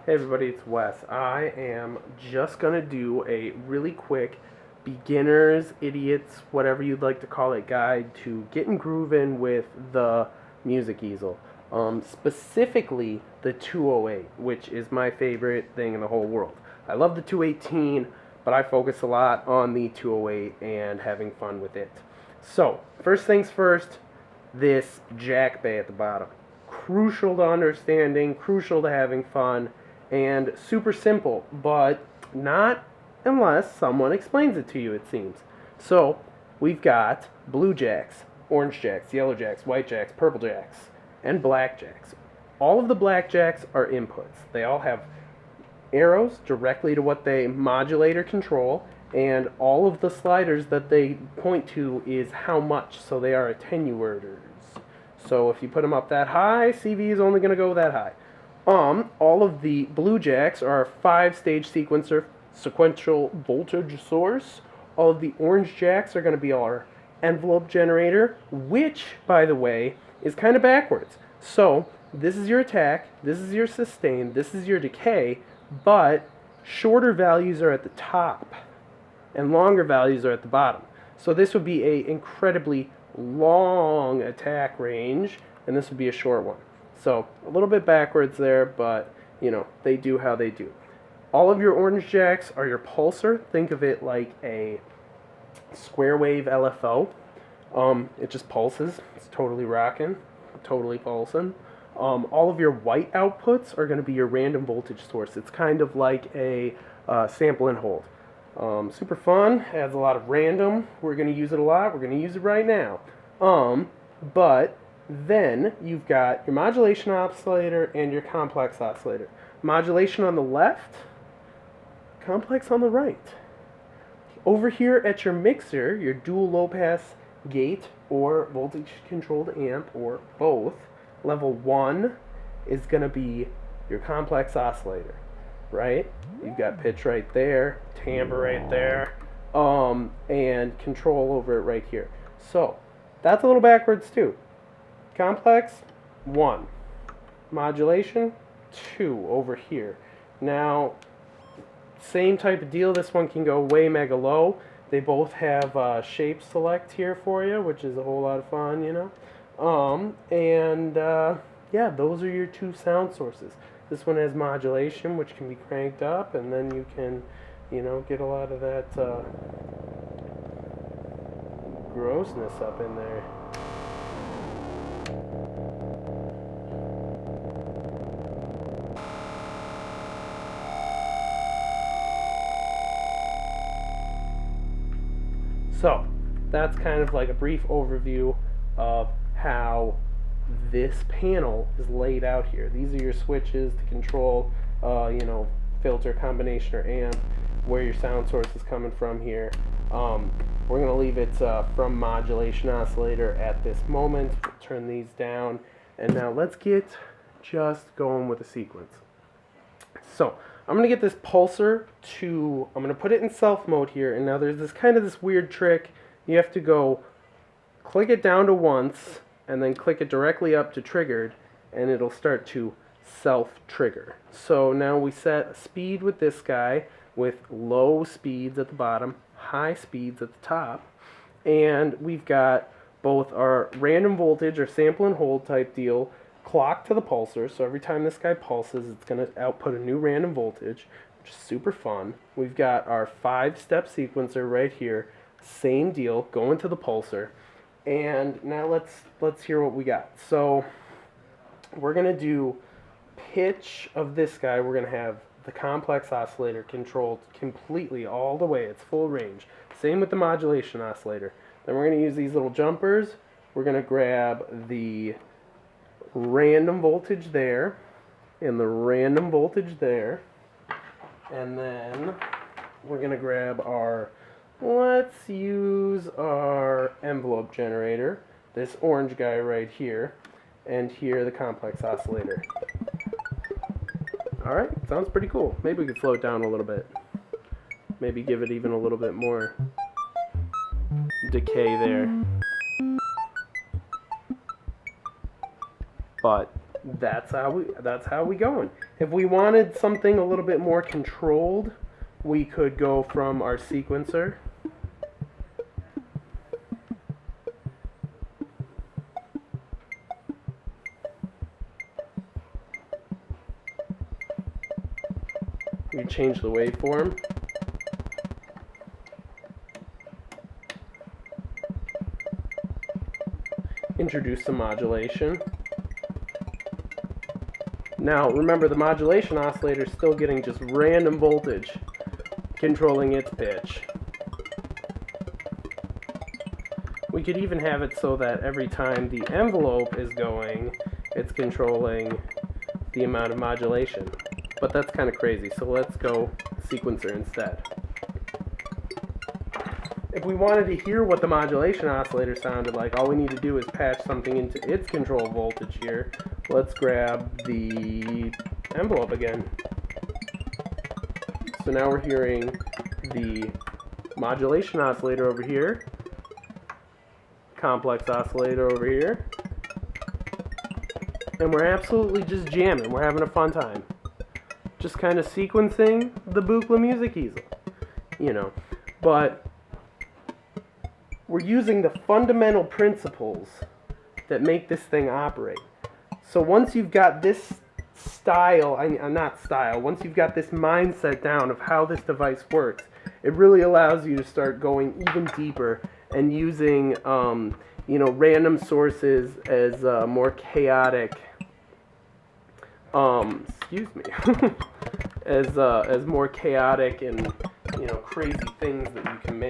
Hey everybody, it's Wes. I am just going to do a really quick beginners, idiots, whatever you'd like to call it, guide to getting grooving with the Music Easel. Specifically the 208, which is my favorite thing in the whole world. I love the 218, but I focus a lot on the 208 and having fun with it. So, first things first, this jack bay at the bottom. Crucial to understanding, crucial to having fun, and super simple, but not unless someone explains it to you, it seems. So, we've got blue jacks, orange jacks, yellow jacks, white jacks, purple jacks, and black jacks. All of the black jacks are inputs. They all have arrows directly to what they modulate or control, and all of the sliders that they point to is how much, so they are attenuators. So if you put them up that high, CV is only going to go that high. All of the blue jacks are a 5-stage sequential voltage source. All of the orange jacks are going to be our envelope generator, which, by the way, is kind of backwards. So this is your attack, this is your sustain, this is your decay, but shorter values are at the top and longer values are at the bottom. So this would be an incredibly long attack range, and this would be a short one. So a little bit backwards there, but you know, they do how they do. All of your orange jacks are your pulsar. Think of it like a square wave LFO. It just pulses. It's totally rocking, totally pulsing. All of your white outputs are going to be your random voltage source. It's kind of like a sample and hold. Super fun, adds a lot of random. We're going to use it a lot. We're going to use it right now. But then you've got your modulation oscillator and your complex oscillator. Modulation on the left, complex on the right. Over here at your mixer, your dual low pass gate or voltage controlled amp or both, level 1 is going to be your complex oscillator, right? You've got pitch right there, timbre right there, and control over it right here. So that's a little backwards too. Complex, 1. Modulation, 2 over here. Now, same type of deal. This one can go way mega low. They both have shape select here for you, which is a whole lot of fun, you know. Yeah, those are your two sound sources. This one has modulation, which can be cranked up, and then you can, you know, get a lot of that grossness up in there. So, that's kind of like a brief overview of how this panel is laid out here. These are your switches to control, you know, filter, combination, or amp, where your sound source is coming from here. We're going to leave it from modulation oscillator at this moment. Turn these down, and now let's get just going with the sequence. So I'm going to get this pulsar to, I'm going to put it in self mode here, and now there's this kind of this weird trick. You have to go click it down to once, and then click it directly up to triggered, and it'll start to self-trigger. So now we set a speed with this guy with low speeds at the bottom, high speeds at the top, and we've got both our random voltage or sample and hold type deal clocked to the pulsar, so every time this guy pulses it's going to output a new random voltage, which is super fun. We've got our 5-step sequencer right here, same deal, going to the pulsar. And now let's hear what we got. So we're going to do pitch of this guy. We're going to have the complex oscillator controlled completely all the way. It's full range. Same with the modulation oscillator. Then we're going to use these little jumpers. We're going to grab the random voltage there and the random voltage there. And then we're going to grab our, let's use our envelope generator, this orange guy right here, and here the complex oscillator. Alright, sounds pretty cool. Maybe we could slow it down a little bit. Maybe give it even a little bit more decay there. But that's how we going. If we wanted something a little bit more controlled, we could go from our sequencer. We change the waveform. Introduce some modulation. Now, remember, the modulation oscillator is still getting just random voltage, controlling its pitch. We could even have it so that every time the envelope is going, it's controlling the amount of modulation. But that's kind of crazy, so let's go sequencer instead. If we wanted to hear what the modulation oscillator sounded like, all we need to do is patch something into its control voltage here. Let's grab the envelope again. So now we're hearing the modulation oscillator over here, complex oscillator over here, and we're absolutely just jamming. We're having a fun time. Just kind of sequencing the Buchla Music Easel, you know. But we're using the fundamental principles that make this thing operate. So once you've got this once you've got this mindset down of how this device works, it really allows you to start going even deeper and using, you know, random sources as more chaotic, as more chaotic and, you know, crazy things that you can make.